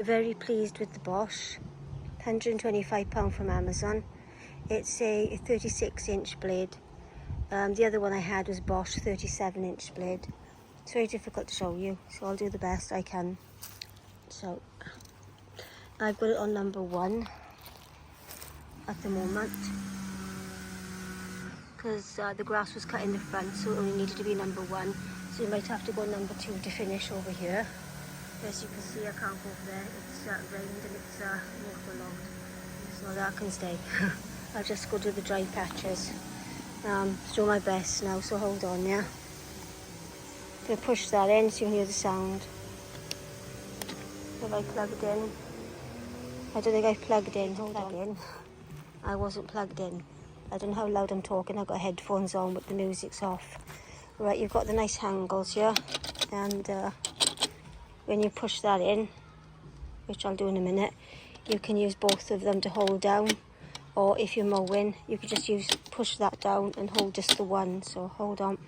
very pleased with the Bosch. £125 from Amazon. It's a 36-inch blade. The other one I had was Bosch 37-inch blade. It's very difficult to show you, so I'll do the best I can. So I've got it on number 1 at the moment, because the grass was cut in the front, so it only needed to be number 1. So you might have to go number 2 to finish over here. As you can see, I can't go over there. It's rained and it's waterlogged, so that can stay. I'll just go to the dry patches. Do my best now, so hold on, yeah. I'm going to push that in so you can hear the sound. Have I plugged in? I don't think I've plugged in. Hold on. I wasn't plugged in. I don't know how loud I'm talking. I've got headphones on, but the music's off. Right, you've got the nice handles here, and when you push that in, which I'll do in a minute, you can use both of them to hold down, or if you're mowing, you can just push that down and hold just the one. So hold on.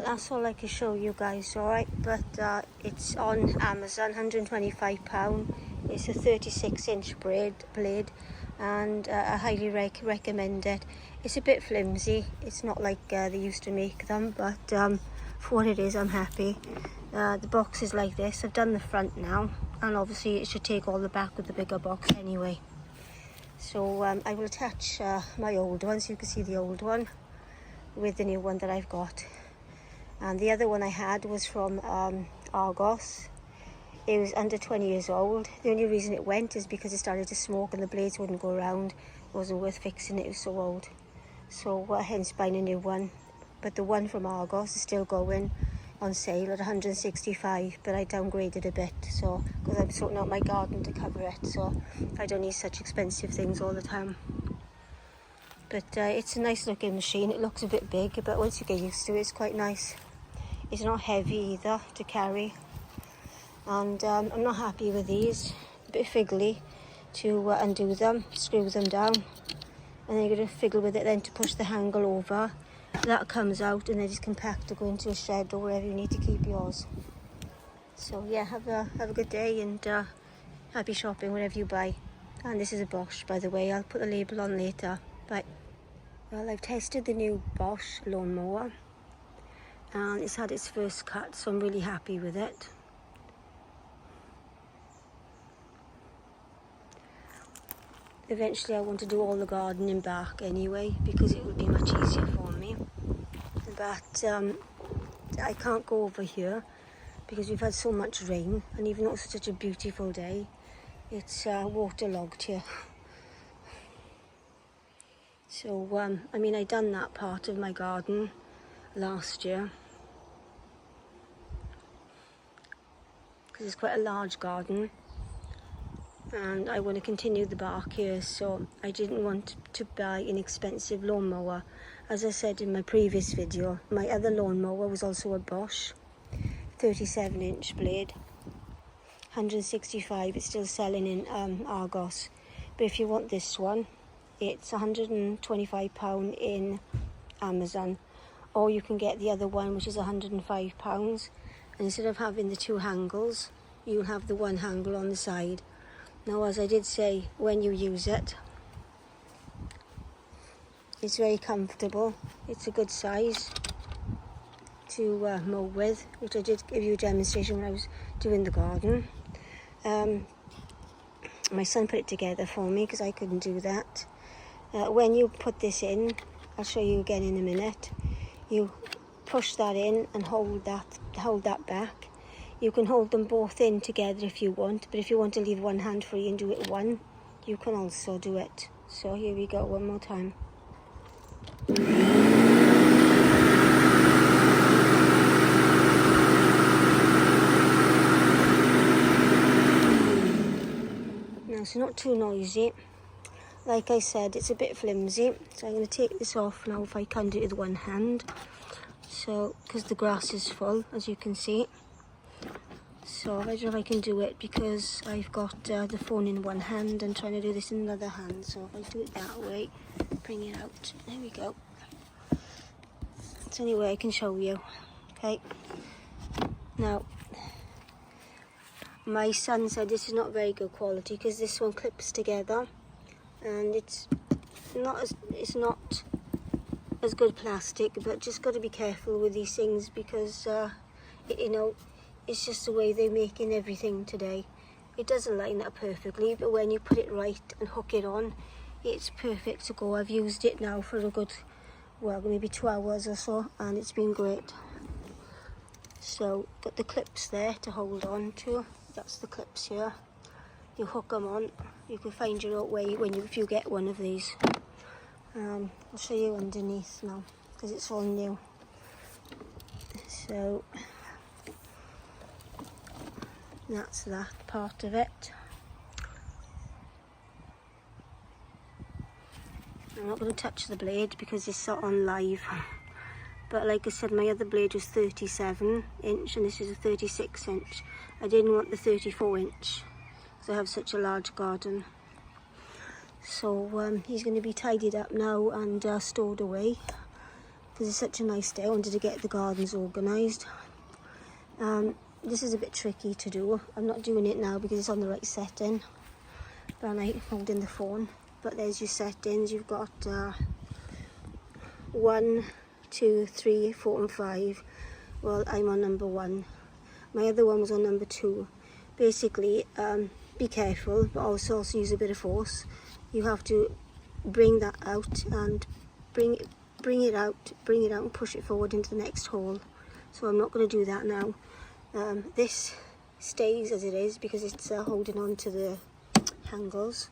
That's all I can show you guys, alright, but it's on Amazon, £125. It's a 36-inch blade, and I highly recommend it. It's a bit flimsy, it's not like they used to make them, but for what it is, I'm happy. The box is like this. I've done the front now, and obviously it should take all the back with the bigger box anyway. So I will attach my old one, so you can see the old one with the new one that I've got. And the other one I had was from Argos. It was under 20 years old. The only reason it went is because it started to smoke and the blades wouldn't go around. It wasn't worth fixing, it was so old. So hence buying a new one. But the one from Argos is still going on sale at 165, but I downgraded a bit, so because I'm sorting out my garden to cover it, so I don't need such expensive things all the time. But it's a nice looking machine. It looks a bit big, but once you get used to it, it's quite nice. It's not heavy either to carry, and I'm not happy with these. A bit fiddly to undo them, screw them down, and then you're going to fiddle with it then to push the handle over. That comes out, and then it's compact to go into a shed or wherever you need to keep yours. So yeah, have a good day, and happy shopping wherever you buy. And this is a Bosch, by the way. I'll put the label on later. Bye. Well, I've tested the new Bosch lawnmower, and it's had its first cut, so I'm really happy with it. Eventually I want to do all the gardening back anyway, because it would be much easier for me. But I can't go over here because we've had so much rain, and even though it's such a beautiful day, it's waterlogged here. So I mean, I done that part of my garden last year, because it's quite a large garden, and I want to continue the bark here, so I didn't want to buy an expensive lawnmower. As I said in my previous video, my other lawnmower was also a Bosch 37-inch blade, 165. It's still selling in Argos, but if you want this one, it's £125 in Amazon, or you can get the other one, which is £105, and instead of having the two handles, you'll have the one handle on the side. Now, as I did say, when you use it, it's very comfortable. It's a good size to mow with, which I did give you a demonstration when I was doing the garden. My son put it together for me because I couldn't do that. When you put this in, I'll show you again in a minute, you push that in and hold that back. You can hold them both in together if you want, but if you want to leave one hand free and do it one, you can also do it. So here we go, one more time. it's not too noisy. Like I said, it's a bit flimsy, so I'm going to take this off now if I can do it with one hand. So, because the grass is full, as you can see. So I don't know if I can do it because I've got the phone in one hand and trying to do this in another hand. So if I do it that way, bring it out. There we go. It's the only way I can show you. Okay. Now, my son said this is not very good quality because this one clips together, and it's not as good plastic. But just got to be careful with these things because you know, it's just the way they're making everything today. It doesn't line up perfectly, but when you put it right and hook it on, it's perfect to go. I've used it now for a good, well, maybe 2 hours or so, and it's been great. So, got the clips there to hold on to. That's the clips here. You hook them on. You can find your own way if you get one of these. I'll show you underneath now because it's all new. So that's that part of it. I'm not going to touch the blade because it's not on live. But like I said, my other blade was 37 inch and this is a 36 inch. I didn't want the 34 inch because I have such a large garden. So he's going to be tidied up now and stored away because it's such a nice day. I wanted to get the gardens organised. This is a bit tricky to do. I'm not doing it now because it's on the right setting. But I'm holding the phone. But there's your settings. You've got 1, 2, 3, 4 and 5. Well, I'm on number 1. My other one was on number 2. Basically, be careful, but also use a bit of force. You have to bring that out and bring it out and push it forward into the next hole. So I'm not going to do that now. This stays as it is because it's holding on to the handles,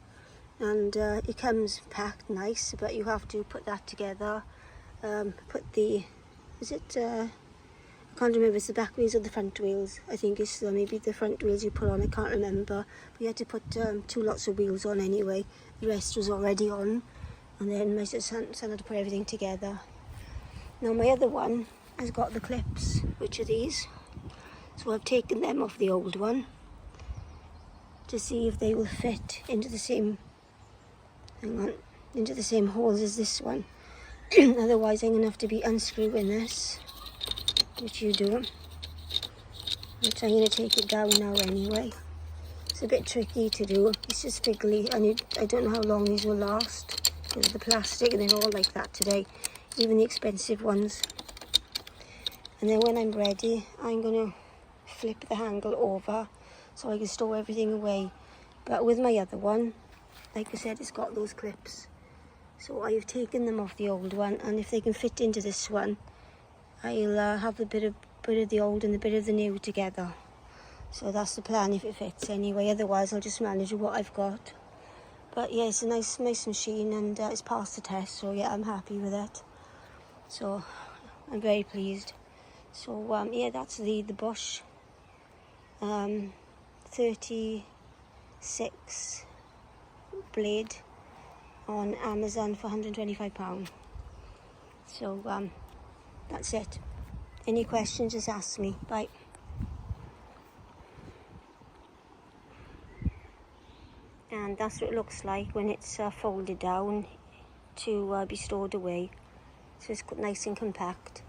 and it comes packed nice, but you have to put that together. Put the, I can't remember, it's the back wheels or the front wheels. I think it's maybe the front wheels you put on, I can't remember. But you had to put 2 lots of wheels on anyway. The rest was already on. And then my son had to put everything together. Now my other one has got the clips, which are these. So I've taken them off the old one to see if they will fit into the same, into the same holes as this one. Otherwise I'm going to have to be unscrewing this, which you do. Which I'm going to take it down now anyway. It's a bit tricky to do. It's just fiddly, and I don't know how long these will last because of the plastic, and they're all like that today, even the expensive ones. And then when I'm ready, I'm going to flip the handle over so I can store everything away. But with my other one, like I said, it's got those clips. So I've taken them off the old one, and if they can fit into this one, I'll have a bit of the old and a bit of the new together. So that's the plan if it fits anyway. Otherwise, I'll just manage with what I've got. But yeah, it's a nice machine, and it's passed the test. So yeah, I'm happy with it. So I'm very pleased. So yeah, that's the Bosch 36 blade on Amazon for £125. So that's it. Any questions, just ask me. Bye. And that's what it looks like when it's folded down to be stored away. So it's nice and compact.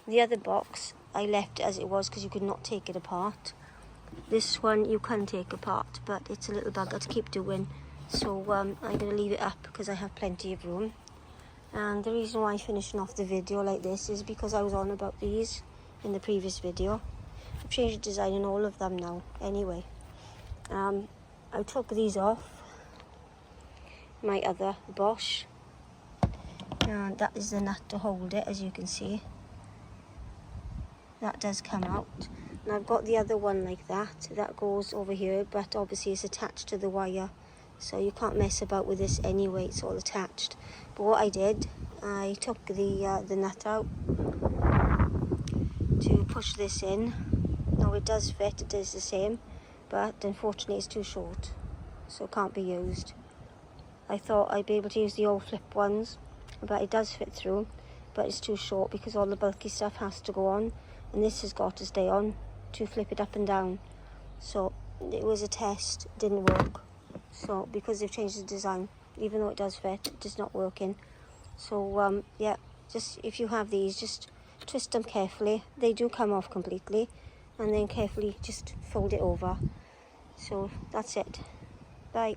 The other box I left as it was because you could not take it apart. This one you can take apart, but it's a little bugger to keep doing. So I'm going to leave it up because I have plenty of room. And the reason why I'm finishing off the video like this is because I was on about these in the previous video. I've changed the design in all of them now anyway. I took these off my other Bosch, and that is the nut to hold it, as you can see. That does come out. And I've got the other one like that goes over here, but obviously it's attached to the wire, so you can't mess about with this anyway, it's all attached. But what I did, I took the nut out to push this in. Now it does fit, it is the same, but unfortunately it's too short, so it can't be used. I thought I'd be able to use the old flip ones, but it does fit through, but it's too short because all the bulky stuff has to go on, and this has got to stay on to flip it up and down. So it was a test, it didn't work. So because they've changed the design, even though it does fit, it's just not working. So yeah, just if you have these, just twist them carefully. They do come off completely, and then carefully just fold it over. So that's it. Bye.